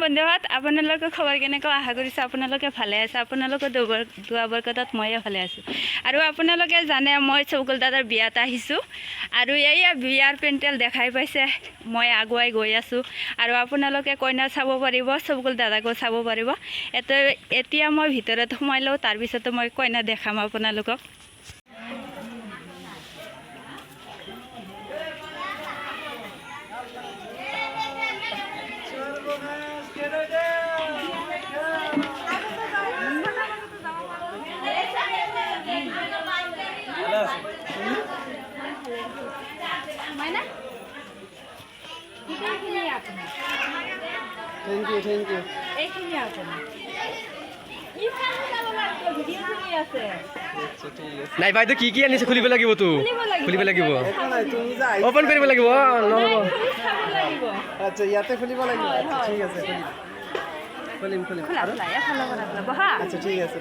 বন্ধুহঁত, আপোনালোকৰ খবৰ কেনেকুৱা? আশা কৰিছোঁ আপোনালোকে ভালে আছে। আপোনালোকৰ দুৱা বৰকতত ময়ে ভালে আছোঁ। আৰু আপোনালোকে জানে মই চৌকুল দাদাৰ বিয়াত আহিছোঁ আৰু এইয়া বিয়াৰ পেণ্ডেল দেখাই পাইছে। মই আগুৱাই গৈ আছোঁ আৰু আপোনালোকে কইনা চাব পাৰিব, চৌকুল দাদাকো চাব পাৰিব। এতিয়া মই ভিতৰত সোমাই লওঁ, তাৰপিছতো মই কইনা দেখাম আপোনালোকক। Thank you. নাই বাইদেউ কি আনিছে খুলিব লাগিব তো খুলিব লাগিব ওপেন কৰিব লাগিব নহ'ব আচ্ছা ইয়াতে খুলিব লাগিব ঠিক আছে খুলিম আচ্ছা ঠিক আছে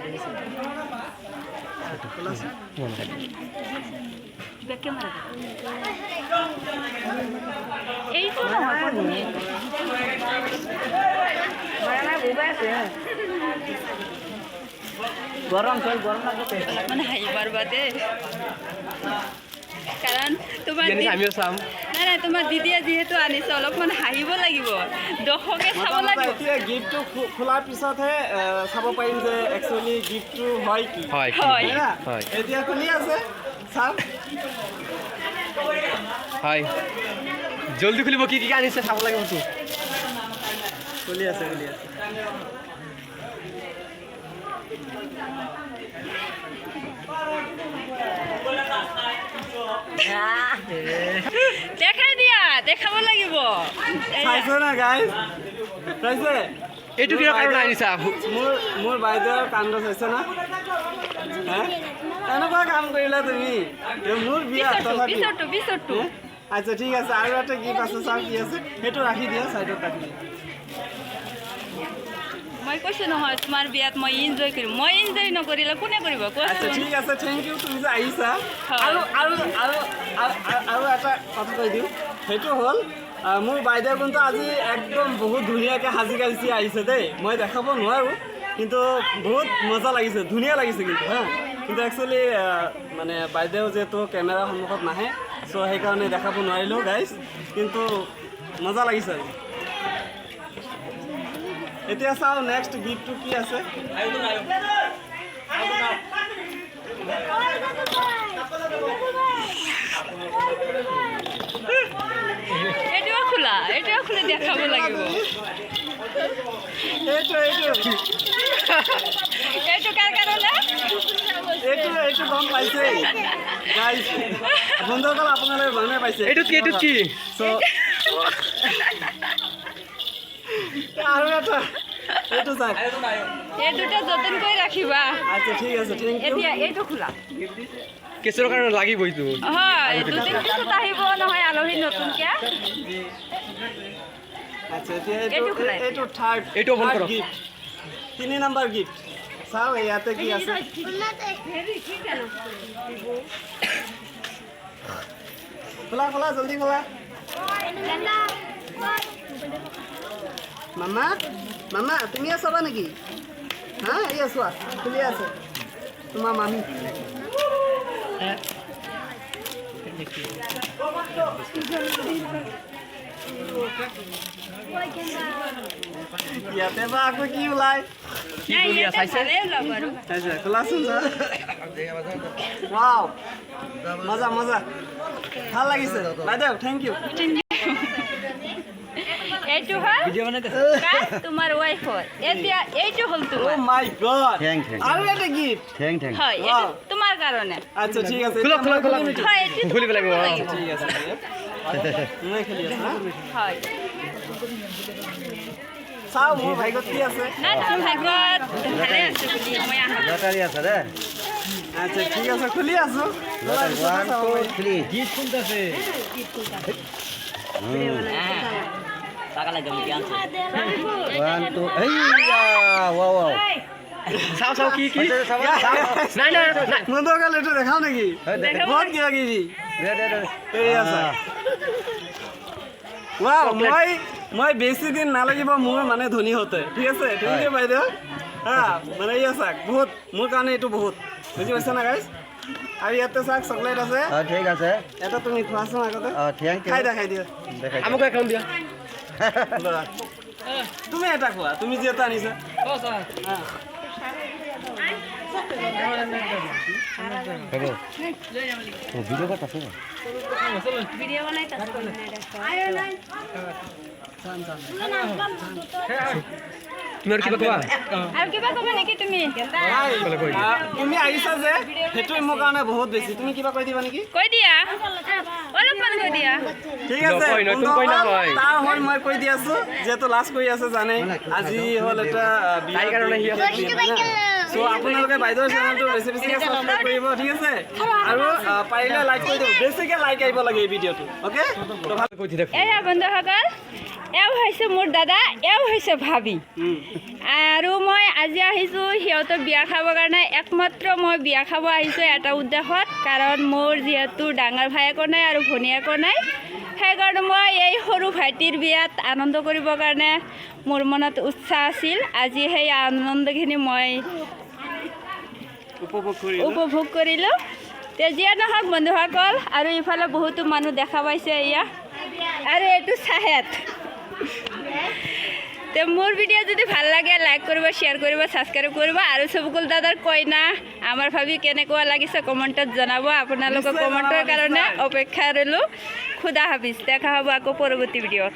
গরম লাগে মানে হাঁহিবাৰ বাদে কাৰণ তোমাৰ নাই তোমাৰ দিদিয়ে যিহেতু আনিছে অলপমান হাঁহিব লাগিব, দৰ্শকে চাব লাগিব। এতিয়া গিফ্টটো খোলাৰ পিছতহে চাব পাৰিম যে একচুৱেলি গিফ্টটো হয় কি হয় এতিয়া খুলি আছে চাওক হয় জলদি খুলিব কি আনিছে চাব লাগিব তো খুলি আছে দেখাই দিয়া, দেখাব লাগিব। চাইছে না গাইজ চাইছে এইটো কিয় কাৰণে আনিছা মোৰ বাইদেউৰ কাণ্ড চাইছে না এনেকুৱা কাম কৰিলা তুমি মোৰ বিয়া পিছৰটো আচ্ছা ঠিক আছে আৰু এটা গিফ্ট আছে চাওক কি আছে সেইটো ৰাখি দিয়া চাইডত ৰাখি দিয়া মই কৈছোঁ নহয় তোমাৰ বিয়াত মই এনজয় কৰিম। মই এনজয় নকৰিলে কোনে কৰিব আচ্ছা কোৱাচোন? ঠিক আছে থেংক ইউ তুমি যে আহিছা আৰু এটা কথা কৈ দিওঁ সেইটো হ'ল মোৰ বাইদেউ কিন্তু আজি একদম বহুত ধুনীয়াকৈ সাজি কাজি আহিছে দেই। মই দেখাব নোৱাৰোঁ কিন্তু বহুত মজা লাগিছে, ধুনীয়া লাগিছে কিন্তু কিন্তু একচুৱেলি মানে বাইদেউ যিহেতু কেমেৰাৰ সন্মুখত নাহে চ' সেইকাৰণে দেখাব নোৱাৰিলোঁ গাইজ, কিন্তু মজা লাগিছে। এতিয়া চাওঁ নেক্সট গিফ্টটো কি আছে। এইটোও খুলি দেখাব লাগিব। এইটো কাৰ কাৰণে? এইটো গম পাইছে গাইজ, বন্ধুসকল আপোনালোকে গমে পাইছে এইটো কি আৰু এটা এইটো চাওক এই দুটা যতন কৰি ৰাখিবা। আচ্ছা ঠিক আছে থেংক ইউ। এতিয়া এইটো খোলা কেছৰ কাৰণে লাগিবইতো হয়, দুদিন পিছত আহিব নহয় আলহী নতুনকে। আচ্ছা এতিয়া এইটো থাৰ্ড এইটো ওপেন কৰক। গিফ্ট 3 নম্বৰ গিফ্ট চাওক ইয়াতে কি আছে। খোলা জলদি খোলা। মামা তুমি চাবা নেকি? এই চোৱা খুলি আছে তোমাৰ মামী। ইয়াতে বা আকৌ কি ওলাই চাইছে খোলাচোন ৱাও মজা ভাল লাগিছে বাইদেউ থেংক ইউ। এইটো হয় তোমাৰ ৱাইফৰ, এতিয়া এইটো হ'ল ও তোমাৰ। মাই গড আৰু এটা গিফ্ট হয়, এইটো তোমাৰ কাৰণে। আচ্ছা ঠিক আছে খোলা হয়, এইটো খুলিব লাগিব ঠিক আছে মই খেলি আছো হয়। চাও মোৰ ভাগ্যত কি আছে। নাই তোমাৰ ভাগ্যত ভালে আছে বুলি মই আশা কৰোঁ। আচ্ছা ঠিক আছে খুলি আছো চাও কি নাই বন্ধুসকল এইটো দেখাও নেকি? বহুত কিবা কিবি ৱাও মই বেছি দিন নালাগিব মোৰ মানে ধনী হওঁতে ঠিক আছে ঠিক আছে বাইদেউ হা মানে ইয়া চাওক বহুত মোৰ কাৰণে এইটো বহুত বুজি পাইছা না গাইজ আৰু ইয়াতে চাওক চকলেট আছে ঠিক আছে এটা তুমি খোৱাচোন আগতে থেংক ইউ খাই দিয়া আমাকো এখন দিয়া লোৱা। তুমি এটা খোৱা তুমি যিহেতু আনিছা হা। হ'ব ভিডিঅ' ক'ত আছে ভিডিঅ' বনাই তুমি আৰু কিবা কোৱা আৰু কিবা ক'ব নেকি তুমি নাই, তুমি আহিছা যে সেইটো মোৰ কাৰণে বহুত বেছি তুমি কিবা কৈ দিবা নেকি কৈ দিয়া অলপমান কৈ দিয়া ঠিক আছে নকয়, নতুন কয় নহয়। তাৰ হয় মই কৈ দি আছো যিহেতু লাষ্ট কৰি আছে জানে আজি হ'ল এটা তাইৰ কাৰণে আহি আছে। চ' আপোনালোকে বাইদেউৰ চেনেলটো বেছি বেছিকৈ ছাবস্ক্ৰাইব কৰিব ঠিক আছে আৰু পাৰিলে লাইক কৰি দিব বেছিকৈ লাইক আহিব লাগে এই ভিডিঅ'টো অ'কে তো ভাল কৈ থাক এয়া বন্ধুসকল এওঁ হৈছে মোৰ দাদা এওঁ হৈছে ভাবি আৰু মই আজি আহিছোঁ সিহঁতৰ বিয়া খাবৰ কাৰণে একমাত্ৰ মই বিয়া খাব আহিছোঁ এটা উদ্দেশ্যত কাৰণ মোৰ যিহেতু ডাঙৰ ভায়েকো নাই আৰু ভনীয়েকো নাই সেইকাৰণে মই এই সৰু ভাইটিৰ বিয়াত আনন্দ কৰিবৰ কাৰণে মোৰ মনত উৎসাহ আছিল আজি সেই আনন্দখিনি মই উপভোগ কৰিলোঁ তে যিয়ে নহওক বন্ধুসকল আৰু ইফালে বহুতো মানুহ দেখা পাইছে এয়া আৰু এইটো চাহেদ তে মোৰ ভিডিঅ' যদি ভাল লাগে লাইক কৰিব শ্বেয়াৰ কৰিব ছাবস্ক্ৰাইব কৰিব আৰু চবকুল দাদাৰ কইনা আমাৰ ভাবি কেনেকুৱা লাগিছে কমেণ্টত জনাব আপোনালোকৰ কমেণ্টৰ কাৰণে অপেক্ষা কৰিলোঁ খুদা হাফিজ দেখা হ'ব আকৌ পৰৱৰ্তী ভিডিঅ'ত